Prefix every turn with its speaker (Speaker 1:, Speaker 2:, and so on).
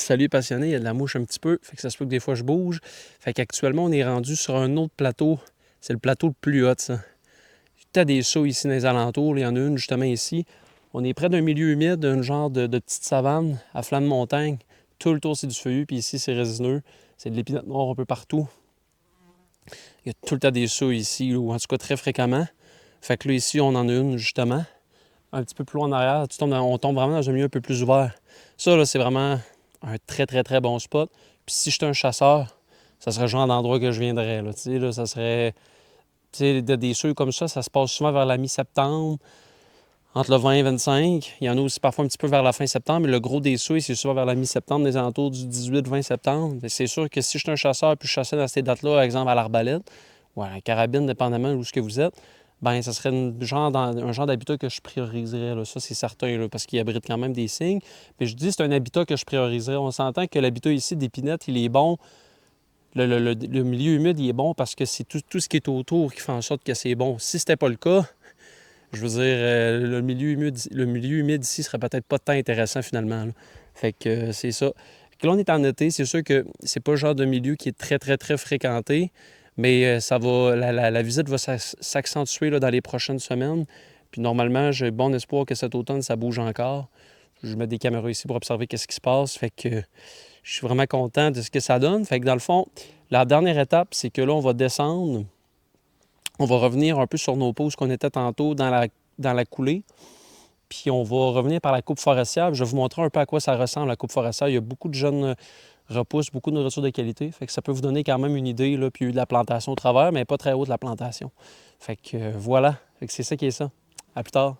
Speaker 1: Salut passionné, il y a de la mouche un petit peu, fait que ça se peut que des fois je bouge. Fait qu'actuellement, on est rendu sur un autre plateau. C'est le plateau le plus haut, ça. Tu as des sauts ici dans les alentours, il y en a une justement ici. On est près d'un milieu humide, d'un genre de petite savane à flanc de montagne. Tout le tour, c'est du feuillu, puis ici, c'est résineux. C'est de l'épinette noire un peu partout. Il y a tout le temps des sauts ici, ou en tout cas très fréquemment. Fait que là, ici, on en a une justement. Un petit peu plus loin en arrière, on tombe vraiment dans un milieu un peu plus ouvert. Ça, là, c'est vraiment un très, très, très bon spot. Puis si j'étais un chasseur, ça serait le genre d'endroit que je viendrais. Là, tu sais, là, ça serait... Tu sais, des seuils comme ça se passe souvent vers la mi-septembre, entre le 20 et 25. Il y en a aussi parfois un petit peu vers la fin septembre, mais le gros des seuils, c'est souvent vers la mi-septembre, les alentours du 18-20 septembre. C'est sûr que si j'étais un chasseur puis je chassais dans ces dates-là, par exemple à l'arbalète, ou à la carabine, dépendamment où ce que vous êtes, ben ça serait un genre d'habitat que je prioriserais. Là. Ça, c'est certain, là, parce qu'il abrite quand même des signes. Puis je dis c'est un habitat que je prioriserais. On s'entend que l'habitat ici d'Épinette, il est bon. Le milieu humide, il est bon parce que c'est tout ce qui est autour qui fait en sorte que c'est bon. Si c'était pas le cas, je veux dire, le milieu humide ici serait peut-être pas tant intéressant finalement. Là. Fait que c'est ça. Fait que là, on est en été, c'est sûr que c'est pas le genre de milieu qui est très, très, très fréquenté, mais ça va, la visite va s'accentuer là, dans les prochaines semaines. Puis normalement, j'ai bon espoir que cet automne, ça bouge encore. Je mets des caméras ici pour observer qu'est-ce qui se passe. Fait que je suis vraiment content de ce que ça donne. Fait que dans le fond, la dernière étape, c'est que là, on va descendre. On va revenir un peu sur nos pauses qu'on était tantôt dans la coulée. Puis on va revenir par la coupe forestière. Je vais vous montrer un peu à quoi ça ressemble, la coupe forestière. Il y a beaucoup de jeunes repousses, beaucoup de nourriture de qualité. Fait que ça peut vous donner quand même une idée. Là. Puis il y a eu de la plantation au travers, mais pas très haute la plantation. Fait que voilà. Fait que c'est ça qui est ça. À plus tard.